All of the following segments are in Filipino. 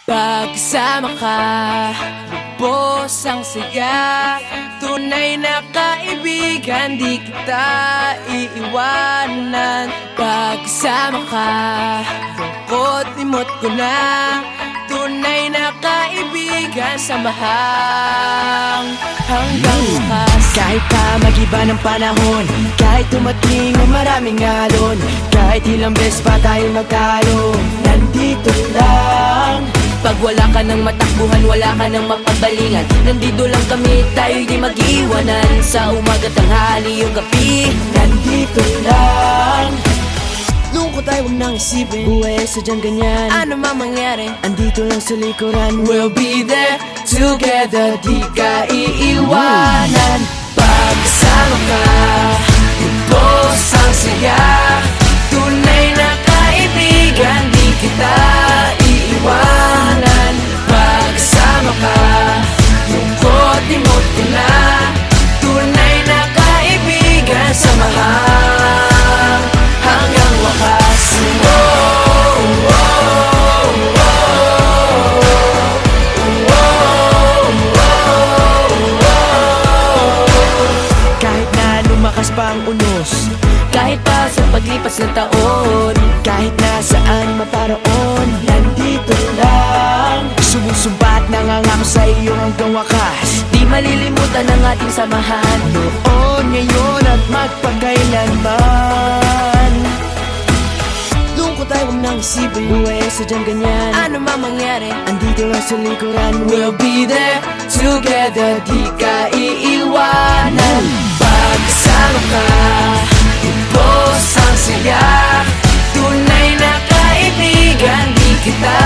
Pagkasama ka, lubos ang saya. Tunay na kaibigan, di kita iiwanan. Pagkasama ka, lungkot limot ko na. Tunay na kaibigan, samahang hanggang wakas. Kahit pa mag-iba ng panahon, kahit tumating ang maraming alon, kahit ilang beses pa tayo magtalo, nandito lang. Pag wala ka ng matakbuhan, wala ka ng mapagbalingan, nandito lang kami, tayo'y di mag-iwanan. Sa umaga, tanghali o gabi, nandito lang. Lungkot ay huwag nang isipin, buhay ay sadyang ganyan. ano man mangyari, andito lang sa likuran. we'll be there together, di ka iiwanan. Pagkasama ka, lubos ang saya. Tunay na kaibigan, di kita iiwanan. Pagkasama ka, lungkot limot ko na. Tunay na kaibigan, samahang hanggang wakas. Kahit na lumakas pa ang unos, Kahit pa sa paglipas ng taon, kahit nasaan maparoon, nandito lang. Sumusumbat nangangako sa iyo hanggang wakas. di malilimutan ang ating samahan. Noon, ngayon at magpakailanman. Lungkot ay huwag nang isipin, buhay ay sadyang ganyan. Ano man mangyari, andito lang sa likuran. we'll be there together, di ka iiwanan. Pagkasama ka, lubos ang saya. Tunay na kaibigan, di kita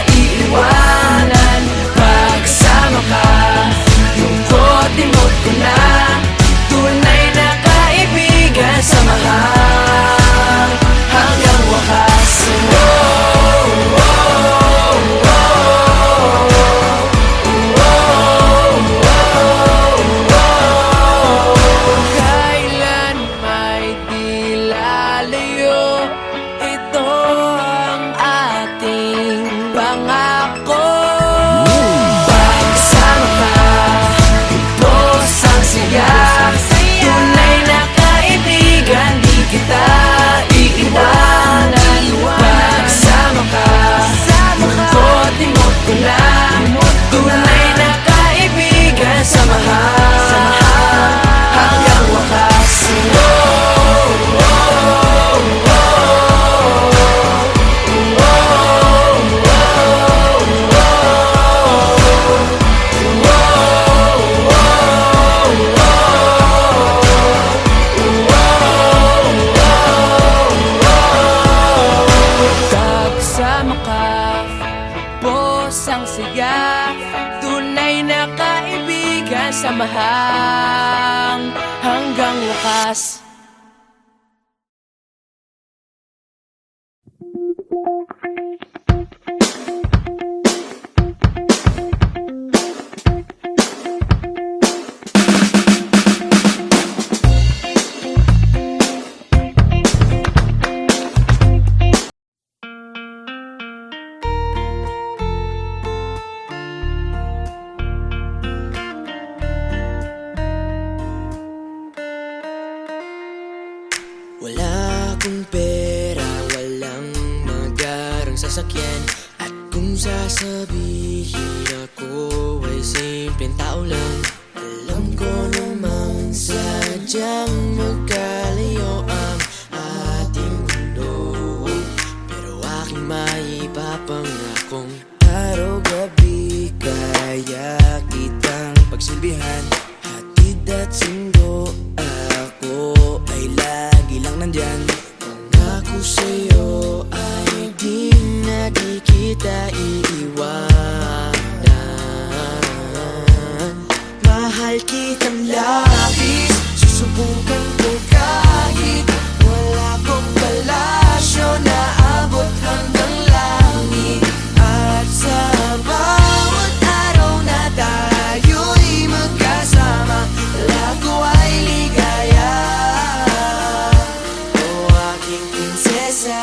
iiwanan. Pagkasama ka, lungkot limot ko na. Tunay na kaibigan, samahang hanggang wakas. Kailan may di lalayo, ito ang ating pangako. Pagkasama ka, lubos ang saya. Tunay na kaibigan, di kita iiwanan. Pagkasama ka, lungkot limot ko na. Tunay na kaibigan, samahang hanggang wakas. Pagkasama ka, lubos ang saya. Tunay na kaibigan, samahang hanggang wakas. Wala akong pera, walang magarang sasakyan. At kung sasabihin ako ay simpleng tao lang, alam ko namang sadyang magkalayo ang ating mundo. Pero aking maipapangakong araw-gabi kaya kitang pagsilbihan. Hatid at sundo ako ay lagi lang nandyan. Pangako sa'yo ay di na di kita iiwanan. Mahal kitang labis, susubukan ko kahit wala kong palasyo na abot hanggang langit. At sa bawat araw na tayo'y magkasama, lago ay ligaya. O aking prinsesa,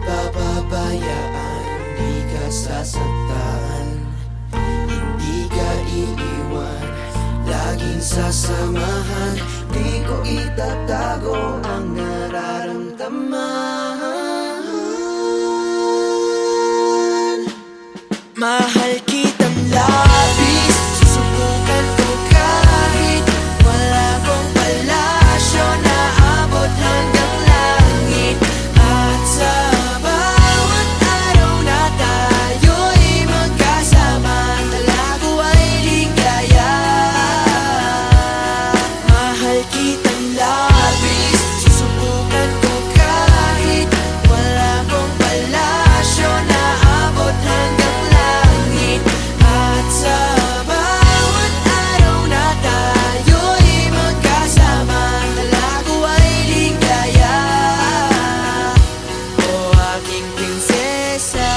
papabayaan, di ka sasaktan, hindi ka iiwan, laging sasamahan. Di ko itatago ang nararamdaman. Mahal kitang labis, susubukan ko kahit wala kong palasyo na abot hanggang langit. At sa bawat araw na tayo'y magkasama, talago ay ligaya. Mahal kitang labis, susubukan ko kahit wala kong palasyo na abot hanggang langit. At sa bawat araw na tayo'y magkasama, talago ay ligaya. O aking prinsesa,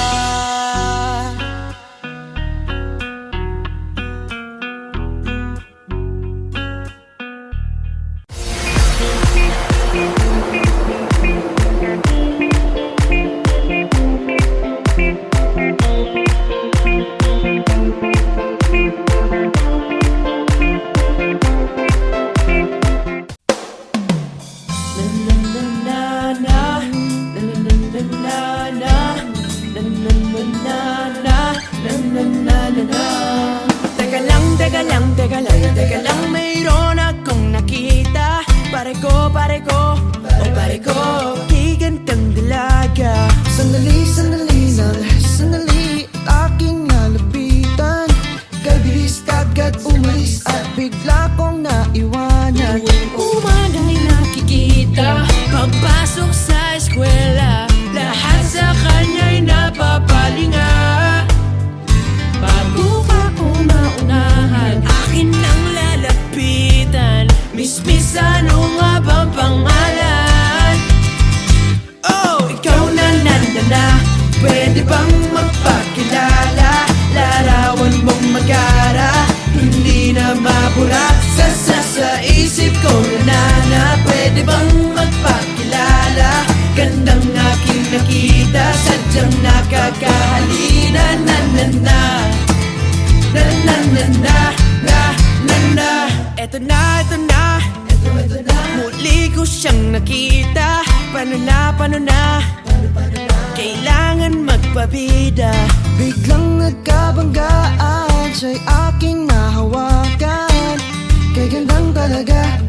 teka lang, mayroon akong nakita. Pare ko, gigantang dalaga. Sandali lang, sandali, aking nalapitan. Kay bilis kagad umalis at bigla kong naiwanan. Umana'y nakikita, pagpasok sa eskwela, lahat sa kanya'y napapalinga. Bago pa ko maunahan, akin nang lalapitan. Miss, ano nga bang pangalan? Oh, ikaw na, pwede bang magpakilala? Larawan mong magara, hindi na mabura sa isip ko na pwede bang magpakilala? Gandang aking nakita, sadyang nakakahalina. Eto na, muli ko siyang nakita. Paano na, kailangan magpabida. Biglang nagkabanggaan, siya'y aking nahawakan. Kay gandang talaga,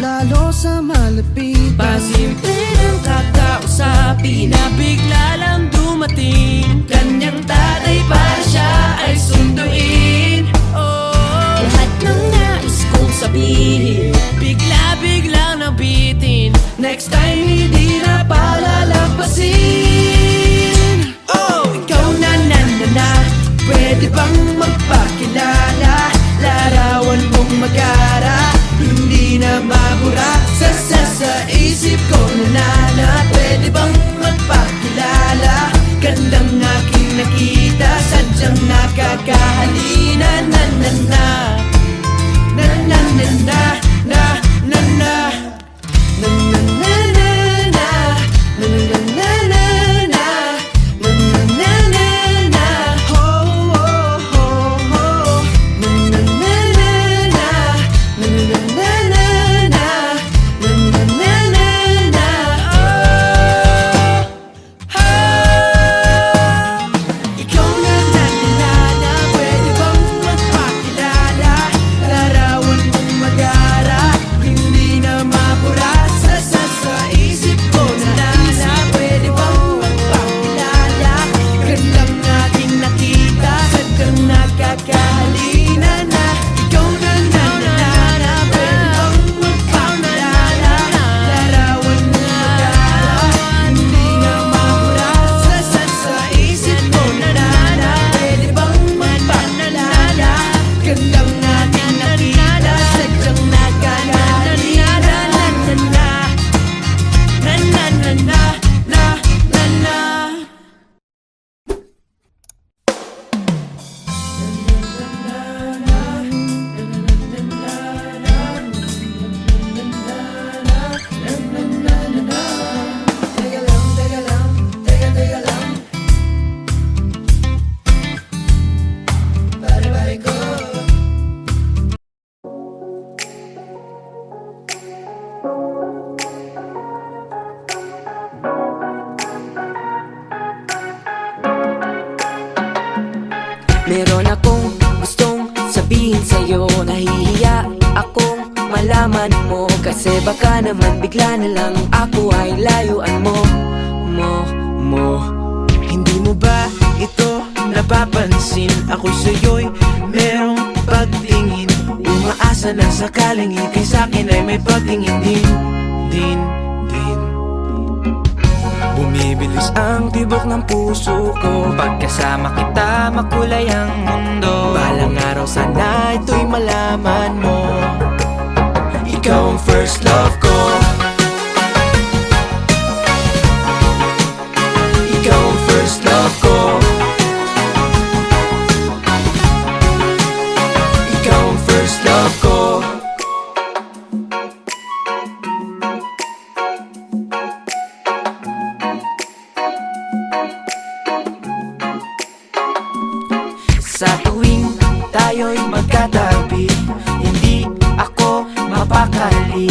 lalo sa malapitan. Pasimple ng kakausapin na bigla lang dumating. Kanyang tatay para siya ay sunduin. Oh, lahat ng nais kong sabihin, bigla-biglang nabitin. Next time hindi na palalampasin. Oh, ikaw na, pwede bang magpakilala? Larawan mong magara, hindi na mabura sa isip ko na pwede bang magpakilala? Meron akong gustong sabihin sa'yo. Nahihiya akong malaman mo, kasi baka naman bigla na lang ako ay layuan mo. Hindi mo ba ito napapansin? Ako sa'yo'y merong pagtingin. Umaasa na sakaling ikay sa'kin ay may pagtingin din. Bumibilis ang tibok ng puso ko. Pagkasama kita makulay ang mundo. Balang araw sana ito'y malaman mo. Ikaw ang first love ko. Ikaw ang first love ko. Ikaw ang first love ko. Sa tuwing tayo'y magkatabi, hindi ako mapakali.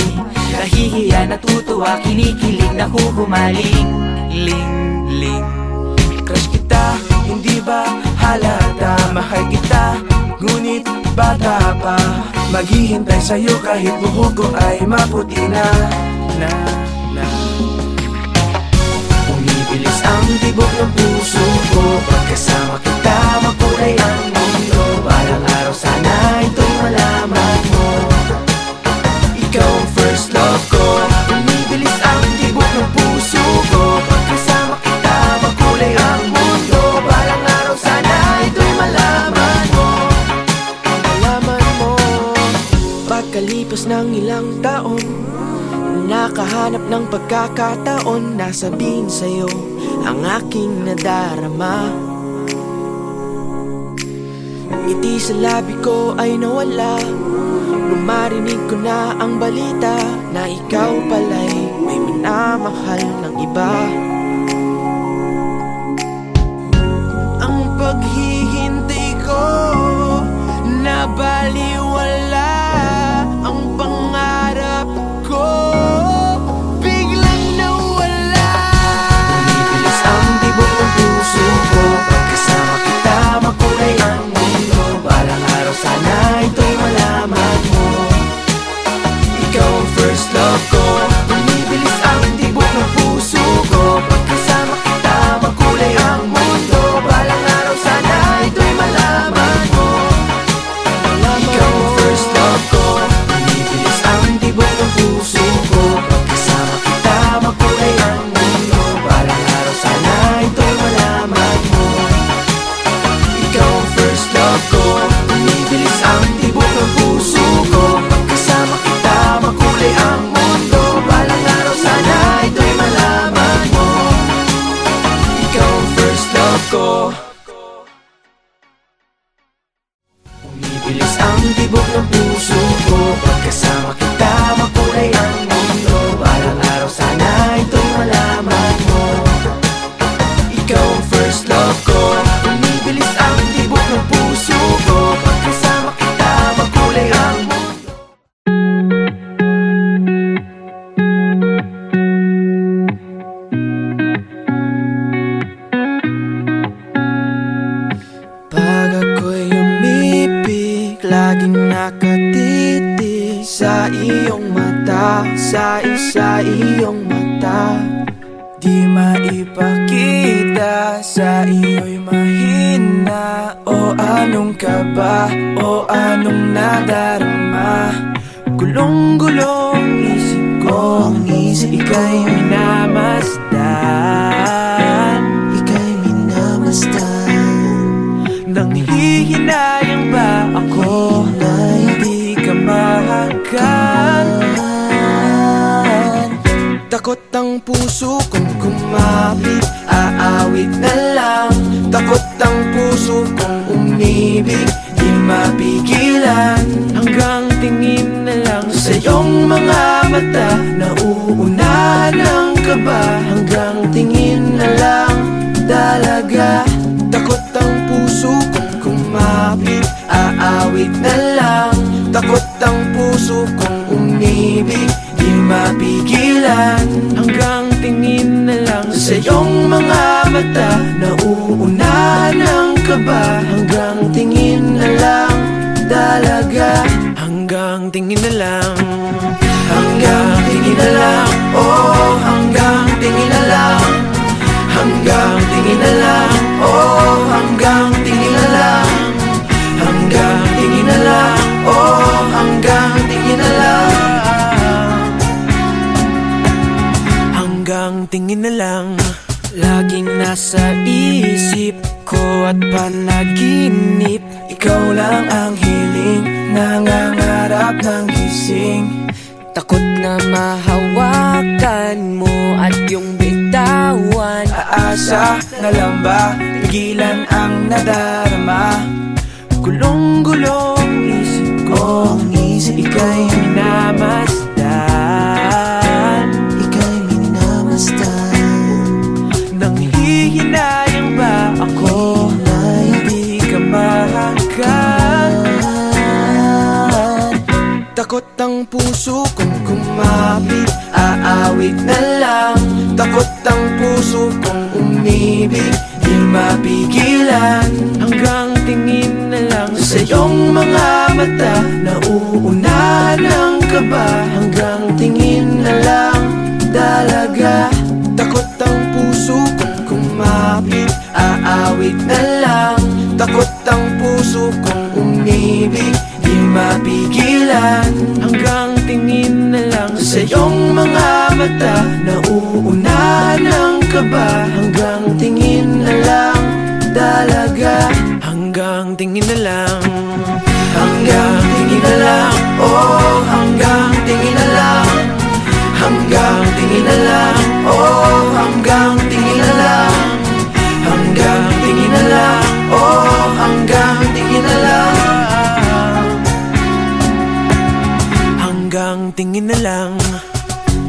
Nahihiya, natutuwa, kinikilig, nahuhumaling. Ling. Crush kita, hindi ba halata? Mahal kita, ngunit bata pa. Maghihintay sa'yo kahit buhok ko ay maputi na. Bumibilis ang tibok ng puso ko. Pagkasama kita makulay ang mundo. Balang araw sana ito'y malaman mo. Ikaw ang first love ko. Bumibilis ang tibok ng puso ko. Pagkasama kita makulay ang mundo. Balang araw sana ito'y malaman mo. Pagkalipas ng ilang taon, nakahanap ng pagkakataon na sabihin sa'yo ang aking nadarama. Ngiti sa labi ko ay nawala nung marinig ko na ang balita na ikaw pala'y may minamahal ng iba. Ang paghihintay ko na baliwala, ang pangarap ko biglang nawala. Bumibilis ang tibok ng puso ko. Pagkasama kita makulay ang mundo. Balang araw sana ito'y malaman mo. Ikaw ang first love ko. Bumibilis ang tibok ng puso ko. Pagkasama kita makulay ang mundo. Balang araw sana ito'y malaman mo. Ikaw ang first love ko. Bumibilis ang tibok ng puso ko. Pagkasama kita makulay ang mundo. Balang araw sana ito'y malaman mo. Ikaw ang first love ko. Bumibilis ang tibok ng puso ko. Pagkasama kita makulay ang mundo. Balang araw sana ito'y malaman mo. Ikaw ang first love ko. Bumibilis ang tibok ng puso ko. Pagkasama kita makulay ang mundo. Balang araw sana ito'y malaman mo. Ikaw ang first love ko. Bumibilis ang tibok ng puso ko. Pagkasama kita makulay ang mundo. Pag ako'y umibig, laging nakatitig sa iyong mata, sa iyong mata. Di maipakita, sa iyo'y mahina. O anong kaba, o anong nadarama. Gulong-gulong isip ko, ika'y minamasdan. Ika'y minamasdan. Nang hihinayang ba ako na hindi ka mahagan? Takot ang puso kong kumapit, aawit na lang. Takot ang puso kong umibig, di mapigilan. Hanggang tingin na lang sa iyong mga mata, nauunahan ng kaba. Hanggang tingin na lang talaga. Takot ang puso kong kumapit, aawit na lang. Takot ang puso kong umibig, di mapigilan. Hanggang tingin na lang sa Sa iyong mga mata, nauunahan ang kaba. Hanggang tingin na lang, dalaga. Hanggang tingin na lang, hanggang tingin na lang, oh, hanggang tingin na lang, hanggang tingin na lang, oh, hanggang tingin na lang, hanggang tingin na lang, oh, hanggang tingin na lang, hanggang tingin na lang. Laging nasa isip ko at panaginip, ikaw lang ang hiling, nangangarap ng gising. Takot na mahawakan mo at yung bitawan. Aasa na lang ba, pigilan ang nadarama. Gulong-gulong isip ko, ika'y minamasdan, ika'y minamasdan. Nanghihinayang ba ako na hindi ka mahanggan? Takot ang puso kong kumapit, aawit na lang. Takot ang puso kong umibig, di mapigilan. Hanggang tingin na lang sa iyong mga mata, nauunahan ang kaba. Hanggang tingin na lang, dalaga. Takot ang puso kong kumapit, aawit na lang. Takot ang puso kong umibig, di mapigilan. Hanggang tingin na lang sa iyong mga mata, nauunahan ang kaba. Hanggang tingin na lang, dalaga. Hanggang tingin na lang, hanggang tingin na lang, oh, hanggang tingin na lang, hanggang tingin na lang, oh, hanggang tingin na lang, hanggang tingin na lang, oh, hanggang tingin na lang, hanggang tingin na lang,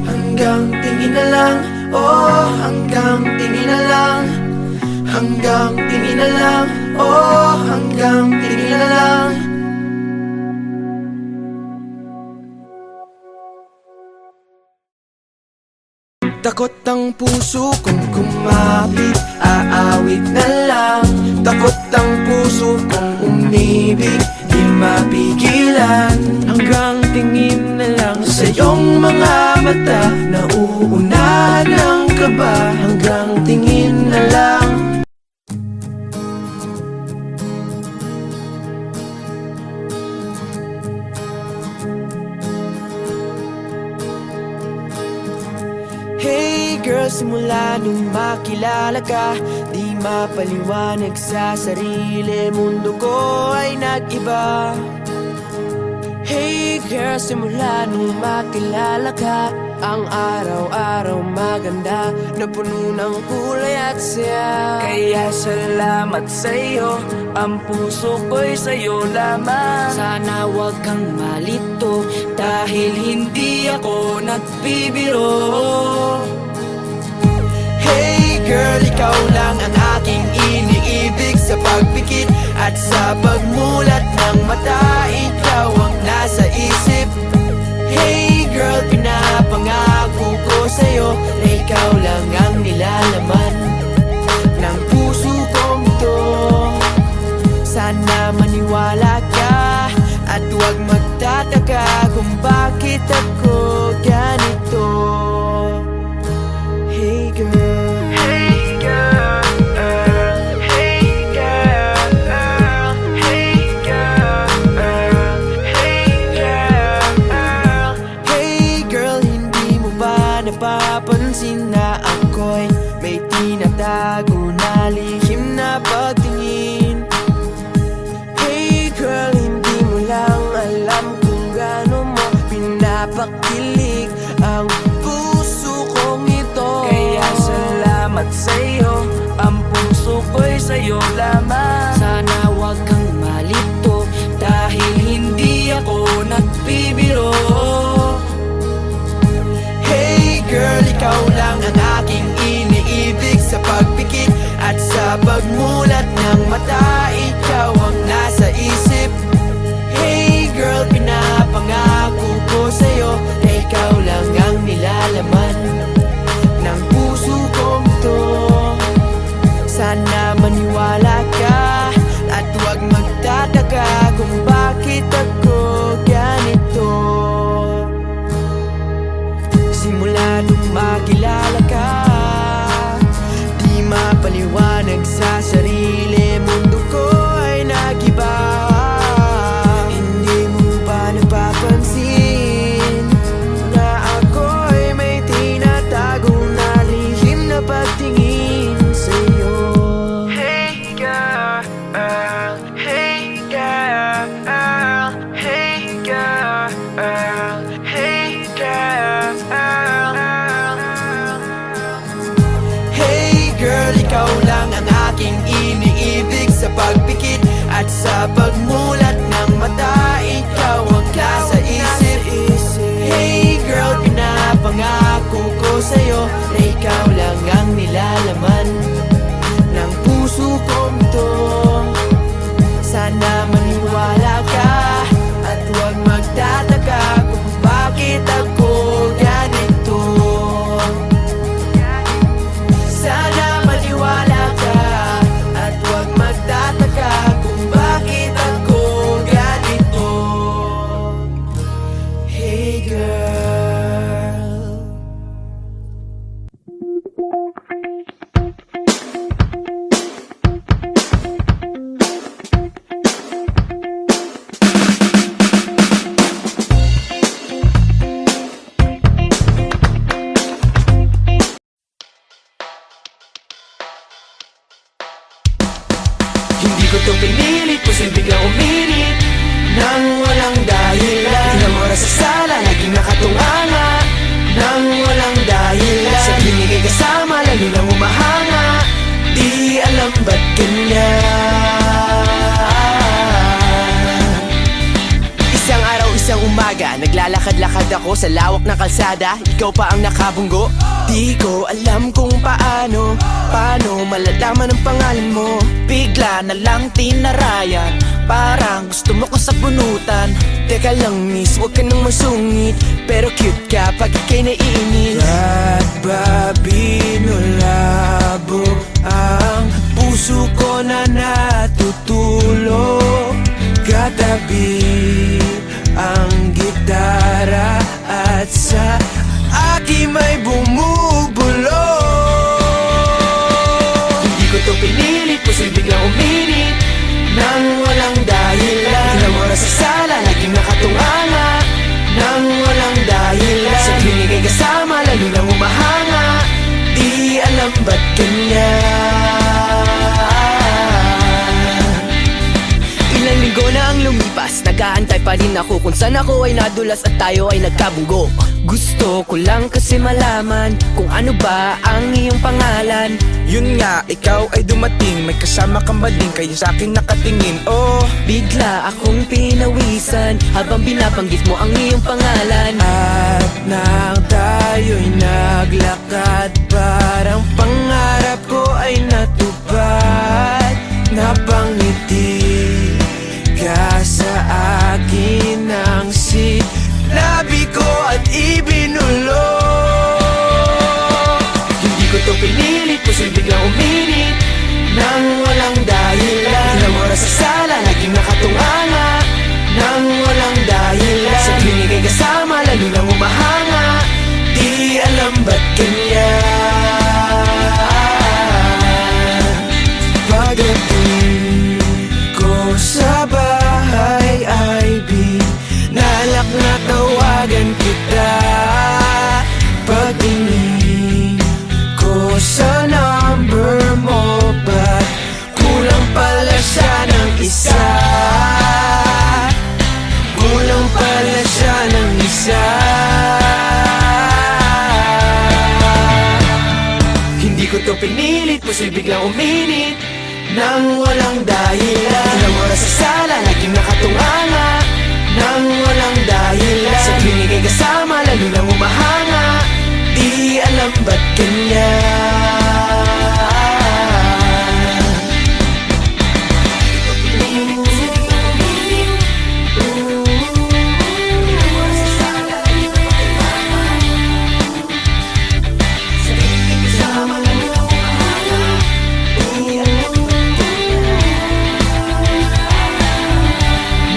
hanggang tingin na lang, oh, hanggang tingin na lang, hanggang tingin na lang, oh, hanggang tingin na lang. Takot ang puso kong kumapit, aawit na lang. Takot ang puso kong umibig, di mapigilan. Hanggang tingin na lang sa iyong mga mata, nauunahan ang kaba. Hanggang tingin na lang. Hey girl, simula nung makilala ka, di mapaliwanag sa sarili, mundo ko ay nag-iba. Hey girl, simula nung makilala ka, ang araw-araw maganda, na puno ng kulay at saya. Kaya salamat sa'yo, ang puso ko'y sa'yo lamang. Sana wag kang malito, dahil hindi ako nagbibiro. Hey girl, ikaw lang ang aking iniibig, sa pagpikit at sa pagmulat ng mata, ikaw ang nasa isip. Hey girl, pinapangako ko sa'yo na ikaw lang ang nilalaman ng puso kong to. Sana maniwala ka at huwag magtataka kung bakit ako ganito. Hey girl, hey girl, hey girl, hey girl, hey girl. Hey girl, hindi mo ba napapansin na ako'y may tinatago na lihim na pagtingin? Hey girl, hindi mo lang alam kung gaano mo pinapakilig ang puso kong ito. Kaya salamat sa'yo, ang puso ko'y sa'yo lamang. Sana wag kang malito, dahil hindi ako nagbibiro. Hey girl, ikaw lang ang aking iniibig, sa pagpikit at sa pagmulat ng mata, ikaw ang nasa isip. Hey girl, pinapangako ko sa'yo na ikaw lang ang nilalaman ng puso kong to. ko to pinilit, puso'y biglang uminit nang walang dahilan. Ilang oras sa sala, naging nakatunganga nang walang dahilan. Sa tuwing ika'y kasama, lalo lang umahanga. Di alam ba't ganyan. Isang araw, isang umaga, naglalakad-lakad ako sa lawak ng kalsada. Ikaw pa ang nakabunggo. Di ko alam kung paano malalaman ang pangalan mo. Bigla na lang tinarayan, parang gusto mo kong sabunutan. Teka lang miss, huwag ka nang masungit, pero cute ka pag ika'y naiinit. Ba't ba binulabo ang puso ko na natutulog? Katabi ang gitara at sa aking may bumubulong. Hindi ko to pinilit, puso'y biglang uminit nang walang dahilan. Ilang oras sa sala, naging nakatunganga nang walang dahilan. Sa tuwing ika'y kasama, lalo lang umahanga. Di alam ba't ganyan. Ilang linggo na ang lumipas, nag-aantay pa rin ako kung saan ako ay nadulas at tayo ay nagkabunggo. Gusto ko lang kasi malaman kung ano ba ang iyong pangalan. Yun nga, ikaw ay dumating, may kasama kang bading, kaya sa akin nakatingin. Oh, Bigla akong pinawisan habang binabanggit mo ang iyong pangalan. At nang tayo'y naglakad, parang pangarap ko ay natupad. Napangiti ka sa akin ng sinabi ko at ibinulong. Hindi ko to pinilit, puso'y biglang uminit nang walang dahilan. Ilang oras sa sala, naging nakatunganga nang walang dahilan. Sa tuwing ika'y kasama, lalo lang umahanga. Di alam ba't ganyan. Pagdating ko sa bahay ay binalak na tawagan kita. Pagtingin ko sa number mo, ba't kulang pala siya ng isa? Kulang pala siya ng isa. Hindi ko to pinilit, puso'y biglang uminit nang walang dahilan. Ilang oras sa sala, naging nakatunganga nang walang dahilan. Sa tuwing ika'y kasama, lalo lang umahanga. Di alam ba't ganyan.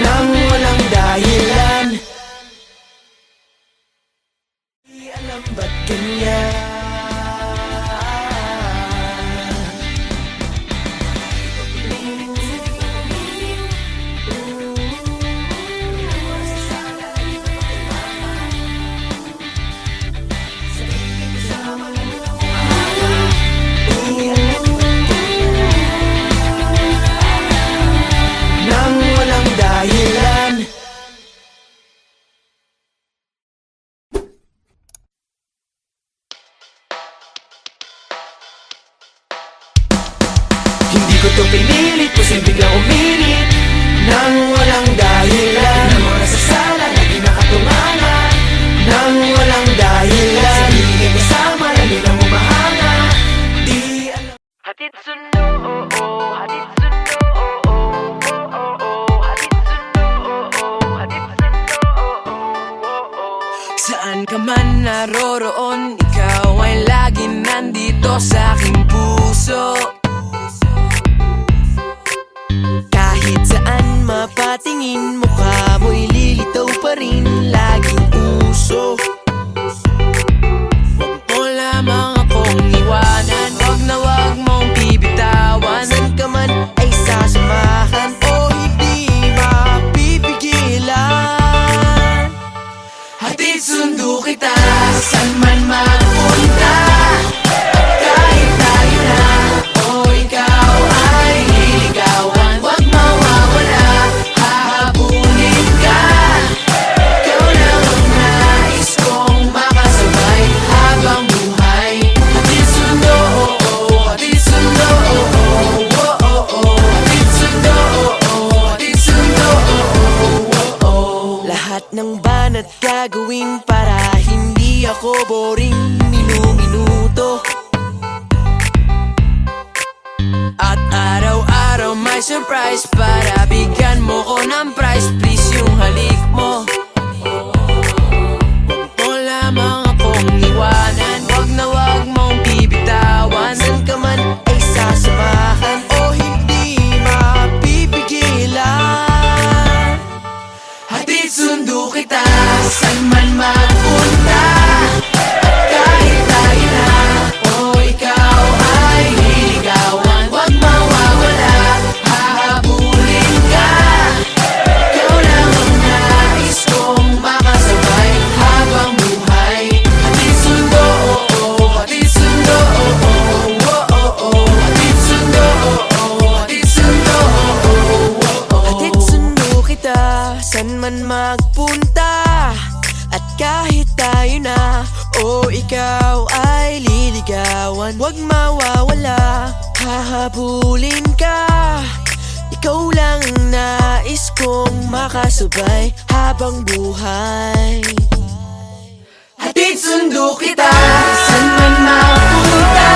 Nang walang dahilan, di alam ba't ganyan. Nang walang dahilan. Hindi ko to pinilit, puso'y biglang uminit nang walang dahilan. Ilang oras sa sala, naging nakatunganga nang walang dahilan. Sa tuwing ika'y kasama, lalo lang umahanga. Di alam. hatid sundo, oh, oh, hatid sundo, oh, oh, oh, oh, oh, hatid sundo, oh, oh, hatid sundo, oh, oh, oh. Saan ka man naroroon, ikaw ay lagi nandito sa aking puso. Kahit saan mapatingin, mukha mo'y lilitaw pa rin, laging uso. Huwag mo lamang akong iwanan, huwag na huwag mong bibitawan. Saan ka man ay sasamahan o hindi mapipigilan. Hatid sundo kita, saan man magpunta, at kahit tayo na paboring minuto. At araw-araw may surprise para bigyan mo ko ng prize. Please yung halik mo, wag mo lamang akong iwanan. Wag na wag mong bibitawan. San ka man ay sasamahan o hindi mapipigilan. Hatid sundo kita san man magpunta. At kahit tayo na o ikaw ay liligawan, wag mawawala, hahabulin ka. Ikaw lang ang nais kong makasabay habang buhay. Hatid sundo, hatid sundo, hatid sundo, hatid sundo, hatid sundo kita san man magpunta. At kahit tayo na o ikaw ay liligawan, wag mawawala, hahabulin ka. Ikaw lang ang nais kong makasabay habang buhay. Hatid sundo kita san man mapunta.